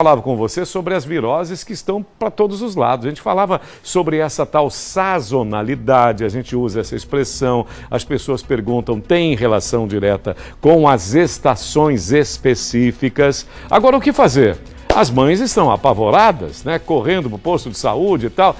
Falava com você sobre as viroses que estão para todos os lados. A gente falava sobre essa tal sazonalidade, a gente usa essa expressão, as pessoas perguntam, tem relação direta com as estações específicas. Agora, o que fazer? As mães estão apavoradas, né, correndo para o posto de saúde e tal.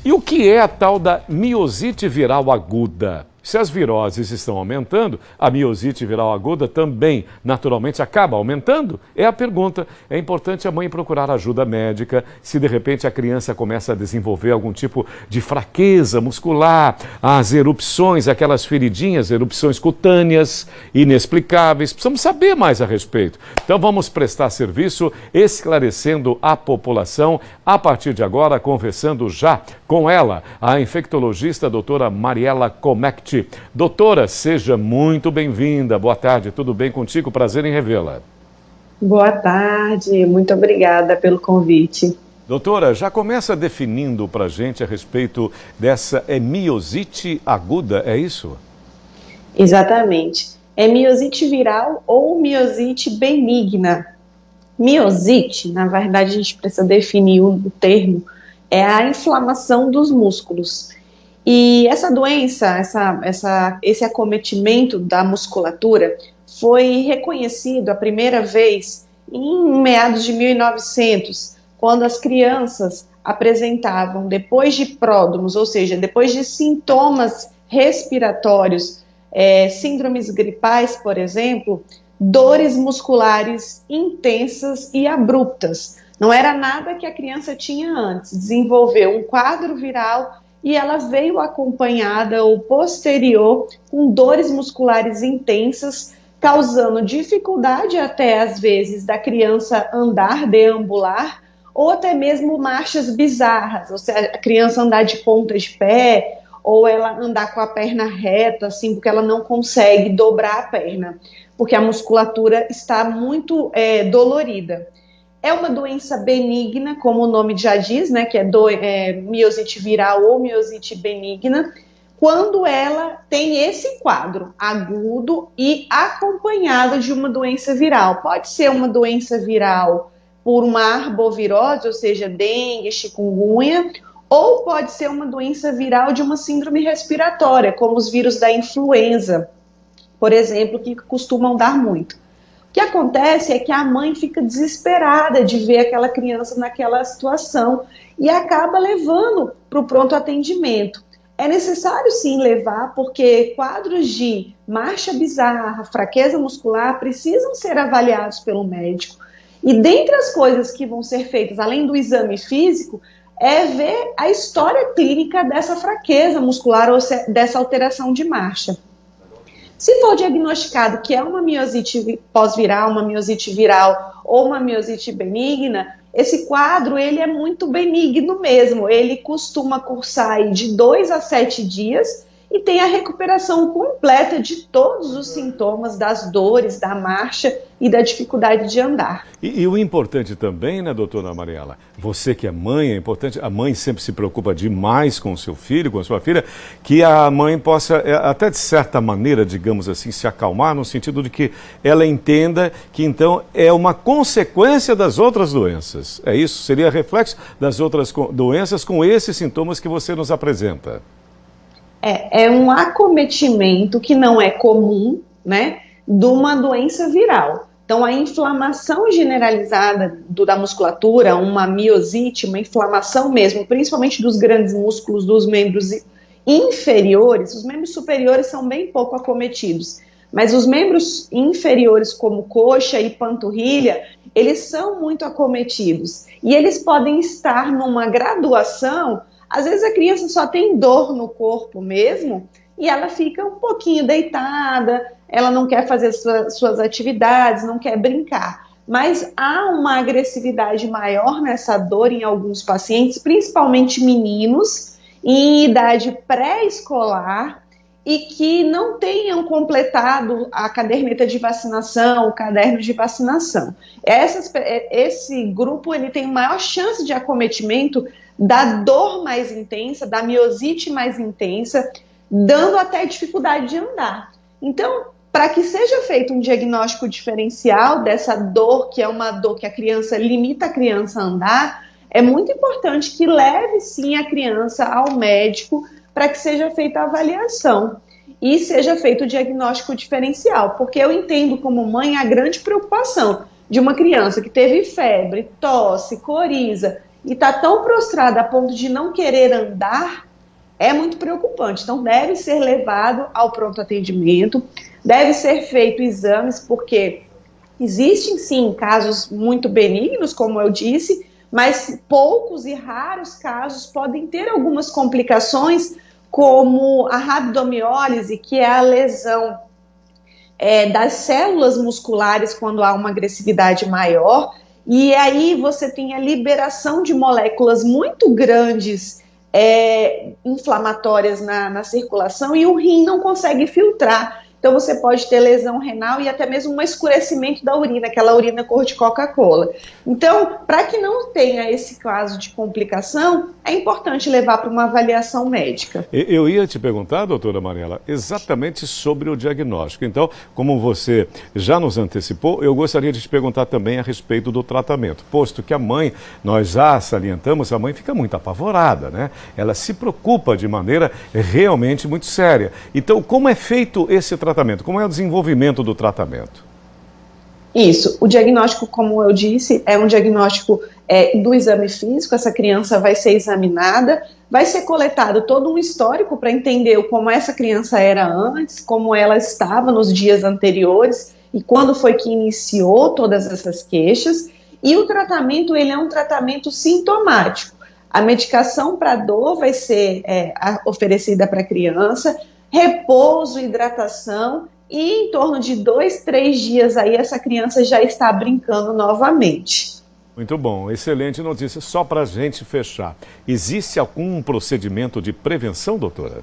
E o que é a tal da miosite viral aguda? Se as viroses estão aumentando, a miosite viral aguda também, naturalmente, acaba aumentando? É a pergunta. É importante a mãe procurar ajuda médica se, de repente, a criança começa a desenvolver algum tipo de fraqueza muscular, as erupções, aquelas feridinhas, erupções cutâneas, inexplicáveis. Precisamos saber mais a respeito. Então, vamos prestar serviço esclarecendo a população, a partir de agora, conversando já com ela, a infectologista a doutora Mariela Comecti. Doutora, seja muito bem-vinda. Boa tarde, tudo bem contigo? Prazer em revê-la. Boa tarde, muito obrigada pelo convite. Doutora, já começa definindo para a gente a respeito dessa miosite aguda, é isso? Exatamente. É miosite viral ou miosite benigna. Miosite, na verdade, a gente precisa definir o termo, é a inflamação dos músculos. E essa doença, esse acometimento da musculatura foi reconhecido a primeira vez em meados de 1900, quando as crianças apresentavam, depois de pródromos, ou seja, depois de sintomas respiratórios, síndromes gripais, por exemplo, dores musculares intensas e abruptas. Não era nada que a criança tinha antes, desenvolveu um quadro viral e ela veio acompanhada ou posterior com dores musculares intensas, causando dificuldade até às vezes da criança andar, deambular, ou até mesmo marchas bizarras, ou seja, a criança andar de ponta de pé, ou ela andar com a perna reta, assim, porque ela não consegue dobrar a perna, porque a musculatura está muito dolorida. É uma doença benigna, como o nome já diz, né, que é miosite viral ou miosite benigna, quando ela tem esse quadro agudo e acompanhado de uma doença viral. Pode ser uma doença viral por uma arbovirose, ou seja, dengue, chikungunya, ou pode ser uma doença viral de uma síndrome respiratória, como os vírus da influenza, por exemplo, que costumam dar muito. O que acontece é que a mãe fica desesperada de ver aquela criança naquela situação e acaba levando para o pronto atendimento. É necessário sim levar, porque quadros de marcha bizarra, fraqueza muscular precisam ser avaliados pelo médico. E dentre as coisas que vão ser feitas, além do exame físico, é ver a história clínica dessa fraqueza muscular ou dessa alteração de marcha. Se for diagnosticado que é uma miosite pós-viral, uma miosite viral ou uma miosite benigna, esse quadro ele é muito benigno mesmo. Ele costuma cursar aí de 2 a 7 dias e tem a recuperação completa de todos os sintomas das dores, da marcha e da dificuldade de andar. E o importante também, né, doutora Mariela, você que é mãe, é importante, a mãe sempre se preocupa demais com o seu filho, com a sua filha, que a mãe possa, até de certa maneira, digamos assim, se acalmar, no sentido de que ela entenda que então é uma consequência das outras doenças. É isso? Seria reflexo das outras doenças com esses sintomas que você nos apresenta. É um acometimento que não é comum, né, de uma doença viral. Então, a inflamação generalizada da musculatura, uma miosite, uma inflamação mesmo, principalmente dos grandes músculos dos membros inferiores, os membros superiores são bem pouco acometidos, mas os membros inferiores, como coxa e panturrilha, eles são muito acometidos. E eles podem estar numa graduação. Às vezes a criança só tem dor no corpo mesmo e ela fica um pouquinho deitada, ela não quer fazer suas atividades, não quer brincar. Mas há uma agressividade maior nessa dor em alguns pacientes, principalmente meninos, em idade pré-escolar e que não tenham completado a caderneta de vacinação, o caderno de vacinação. Esse grupo ele tem maior chance de acometimento da dor mais intensa, da miosite mais intensa, dando até dificuldade de andar. Então, para que seja feito um diagnóstico diferencial dessa dor, que é uma dor que a criança limita a criança a andar, é muito importante que leve sim a criança ao médico para que seja feita a avaliação e seja feito o diagnóstico diferencial, porque eu entendo como mãe a grande preocupação de uma criança que teve febre, tosse, coriza e está tão prostrada a ponto de não querer andar, é muito preocupante. Então deve ser levado ao pronto atendimento, deve ser feito exames, porque existem sim casos muito benignos, como eu disse, mas poucos e raros casos podem ter algumas complicações, como a rabdomiólise, que é a lesão das células musculares quando há uma agressividade maior, e aí você tem a liberação de moléculas muito grandes inflamatórias na circulação e o rim não consegue filtrar. Então você pode ter lesão renal e até mesmo um escurecimento da urina, aquela urina cor de Coca-Cola. Então, para que não tenha esse caso de complicação, é importante levar para uma avaliação médica. Eu ia te perguntar, doutora Mariela, exatamente sobre o diagnóstico. Então, como você já nos antecipou, eu gostaria de te perguntar também a respeito do tratamento. Posto que a mãe, nós já salientamos, a mãe fica muito apavorada, né? Ela se preocupa de maneira realmente muito séria. Então, como é feito esse tratamento? Como é o desenvolvimento do tratamento? Isso, o diagnóstico, como eu disse, é um diagnóstico do exame físico. Essa criança vai ser examinada, vai ser coletado todo um histórico para entender como essa criança era antes, como ela estava nos dias anteriores e quando foi que iniciou todas essas queixas. E o tratamento, ele é um tratamento sintomático. A medicação para dor vai ser oferecida para a criança, repouso, hidratação, e em torno de 2, 3 dias aí essa criança já está brincando novamente. Muito bom, excelente notícia. Só para a gente fechar, existe algum procedimento de prevenção, doutora?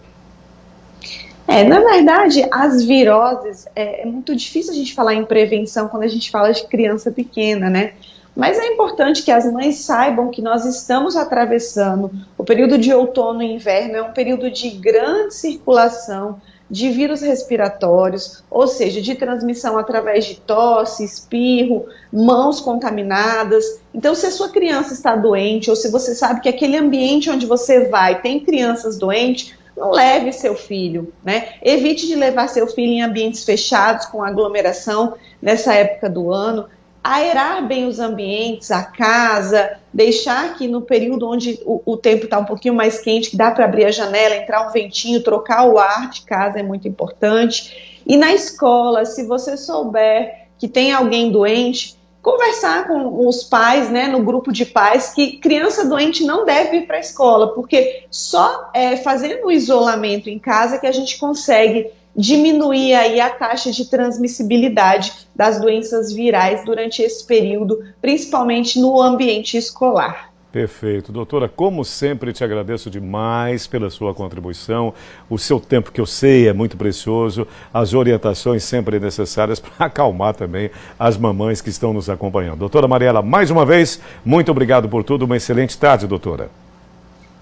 Na verdade, as viroses, é muito difícil a gente falar em prevenção quando a gente fala de criança pequena, né? Mas é importante que as mães saibam que nós estamos atravessando o período de outono e inverno, é um período de grande circulação de vírus respiratórios, ou seja, de transmissão através de tosse, espirro, mãos contaminadas. Então, se a sua criança está doente, ou se você sabe que aquele ambiente onde você vai tem crianças doentes, não leve seu filho, né? Evite de levar seu filho em ambientes fechados, com aglomeração nessa época do ano. Aerar bem os ambientes, a casa, deixar que no período onde o tempo está um pouquinho mais quente, que dá para abrir a janela, entrar um ventinho, trocar o ar de casa é muito importante. E na escola, se você souber que tem alguém doente, conversar com os pais, né, no grupo de pais, que criança doente não deve ir para a escola, porque só fazendo o isolamento em casa que a gente consegue diminuir aí a taxa de transmissibilidade das doenças virais durante esse período, principalmente no ambiente escolar. Perfeito. Doutora, como sempre, te agradeço demais pela sua contribuição, o seu tempo, que eu sei é muito precioso, as orientações sempre necessárias para acalmar também as mamães que estão nos acompanhando. Doutora Mariela, mais uma vez, muito obrigado por tudo, uma excelente tarde, doutora.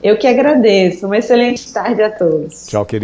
Eu que agradeço, uma excelente tarde a todos. Tchau, querido.